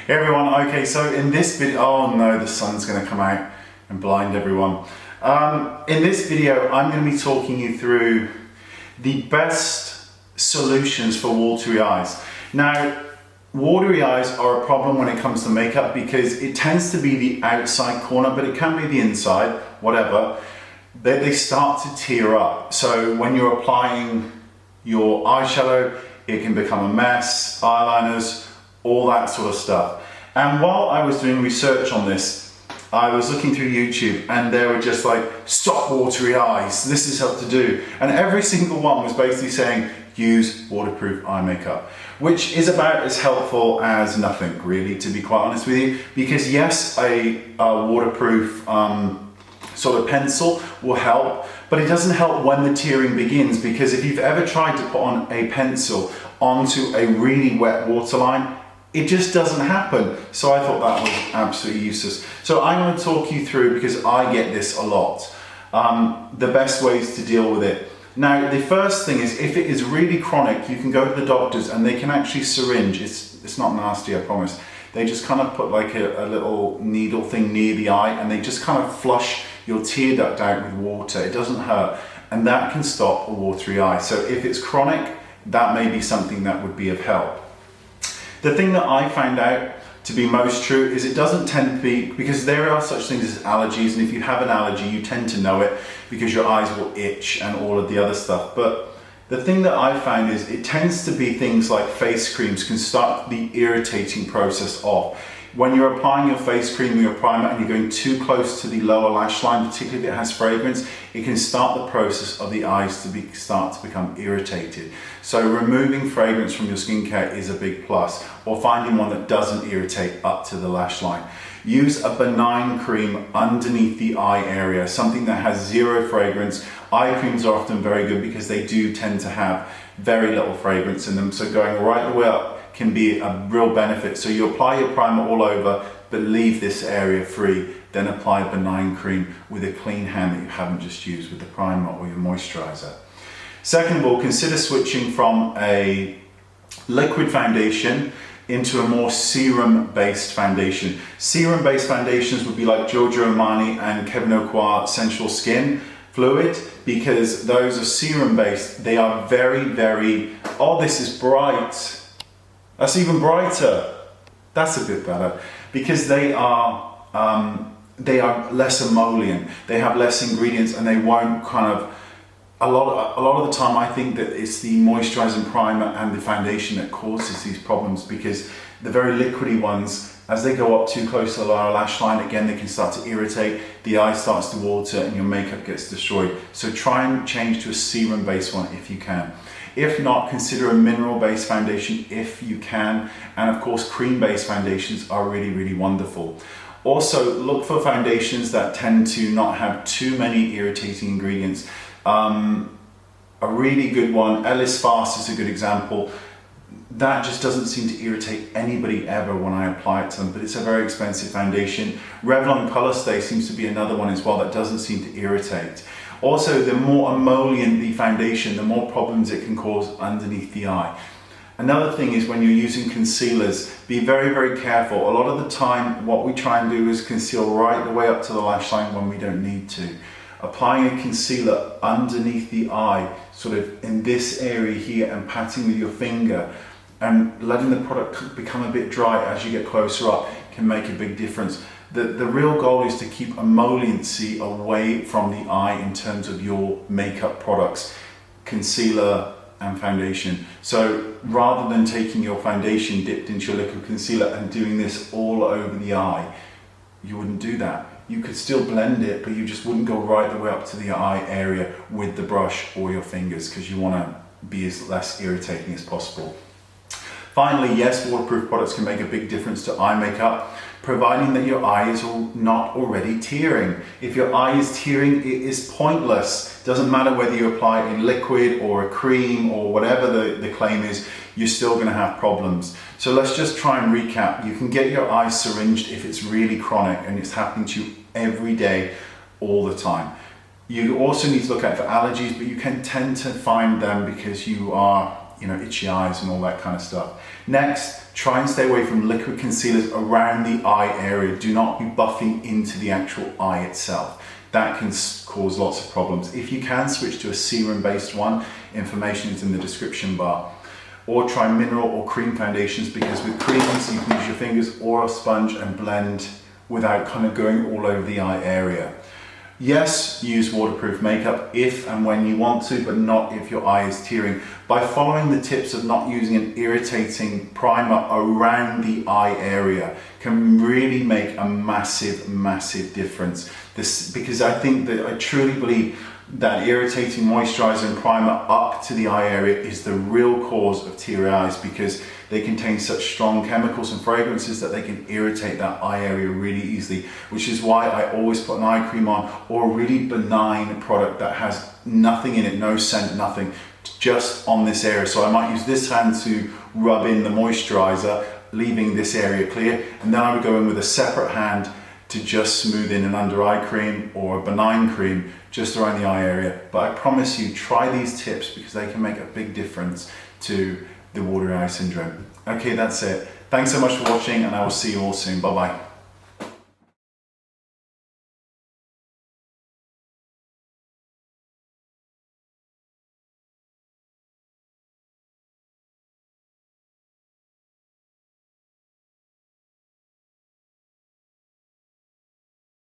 Hey everyone, okay, so in this video, oh no, the sun's gonna come out and blind everyone. In this video, I'm gonna be talking you through the best solutions for watery eyes. Now, watery eyes are a problem when it comes to makeup because it tends to be the outside corner, but it can be the inside, whatever. They start to tear up. So when you're applying your eyeshadow, it can become a mess, eyeliners, all that sort of stuff. And while I was doing research on this, I was looking through YouTube and they were just like, stop watery eyes, this is what to do. And every single one was basically saying, use waterproof eye makeup, which is about as helpful as nothing really, to be quite honest with you. Because yes, a waterproof sort of pencil will help, but it doesn't help when the tearing begins, because if you've ever tried to put on a pencil onto a really wet waterline, it just doesn't happen. So I thought that was absolutely useless. So I'm going to talk you through, because I get this a lot, the best ways to deal with it. Now, the first thing is, if it is really chronic, you can go to the doctors and they can actually syringe. It's not nasty, I promise. They just kind of put like a little needle thing near the eye and they just kind of flush your tear duct out with water. It doesn't hurt, and that can stop a watery eye. So if it's chronic, that may be something that would be of help. The thing that I found out to be most true is it doesn't tend to be, because there are such things as allergies, and if you have an allergy, you tend to know it because your eyes will itch and all of the other stuff. But the thing that I found is it tends to be things like face creams can start the irritating process off. When you're applying your face cream or your primer and you're going too close to the lower lash line, particularly if it has fragrance, it can start the process of the eyes to start to become irritated. So removing fragrance from your skincare is a big plus, or finding one that doesn't irritate up to the lash line. Use a benign cream underneath the eye area, something that has zero fragrance. Eye creams are often very good because they do tend to have very little fragrance in them, so going right the way up can be a real benefit. So you apply your primer all over, but leave this area free, then apply a benign cream with a clean hand that you haven't just used with the primer or your moisturiser. Second of all, consider switching from a liquid foundation into a more serum-based foundation. Serum-based foundations would be like Giorgio Armani and Kevyn Aucoin Sensual Skin Fluid, because those are serum-based. They are very, very, oh, this is bright. That's even brighter. That's a bit better, because they are less emollient. They have less ingredients, and they won't kind of. A lot of the time, I think that it's the moisturising primer and the foundation that causes these problems, because the very liquidy ones, as they go up too close to the lower lash line, again, they can start to irritate. The eye starts to water, and your makeup gets destroyed. So try and change to a serum-based one if you can. If not, consider a mineral-based foundation if you can. And of course, cream-based foundations are really, really wonderful. Also, look for foundations that tend to not have too many irritating ingredients. A really good one, Ellis Fast is a good example. That just doesn't seem to irritate anybody ever when I apply it to them, but it's a very expensive foundation. Revlon Color Stay seems to be another one as well that doesn't seem to irritate. Also, the more emollient the foundation, the more problems it can cause underneath the eye. Another thing is, when you're using concealers, be very, very careful. A lot of the time, what we try and do is conceal right the way up to the lash line when we don't need to. Applying a concealer underneath the eye, sort of in this area here, and patting with your finger and letting the product become a bit dry as you get closer up can make a big difference. The real goal is to keep emolliency away from the eye in terms of your makeup products, concealer and foundation. So rather than taking your foundation dipped into your liquid concealer and doing this all over the eye, you wouldn't do that. You could still blend it, but you just wouldn't go right the way up to the eye area with the brush or your fingers, because you want to be as less irritating as possible. Finally, yes, waterproof products can make a big difference to eye makeup, providing that your eye is not already tearing. If your eye is tearing, it is pointless. Doesn't matter whether you apply it in liquid or a cream or whatever the claim is, you're still going to have problems. So let's just try and recap. You can get your eye syringed if it's really chronic and it's happening to you every day, all the time. You also need to look out for allergies, but you can tend to find them because you are you know, itchy eyes and all that kind of stuff. Next, try and stay away from liquid concealers around the eye area. Do not be buffing into the actual eye itself. That can cause lots of problems. If you can, switch to a serum-based one. Information is in the description bar. Or try mineral or cream foundations, because with creams you can use your fingers or a sponge and blend without kind of going all over the eye area. Yes, use waterproof makeup if and when you want to, but not if your eye is tearing. By following the tips of not using an irritating primer around the eye area can really make a massive, massive difference. Because I truly believe that irritating moisturiser and primer up to the eye area is the real cause of teary eyes, because they contain such strong chemicals and fragrances that they can irritate that eye area really easily, which is why I always put an eye cream on, or a really benign product that has nothing in it, no scent, nothing, just on this area. So I might use this hand to rub in the moisturiser, leaving this area clear, and then I would go in with a separate hand to just smooth in an under eye cream or a benign cream just around the eye area. But I promise you, try these tips because they can make a big difference to the watery eye syndrome. Okay, that's it. Thanks so much for watching, and I will see you all soon. Bye bye.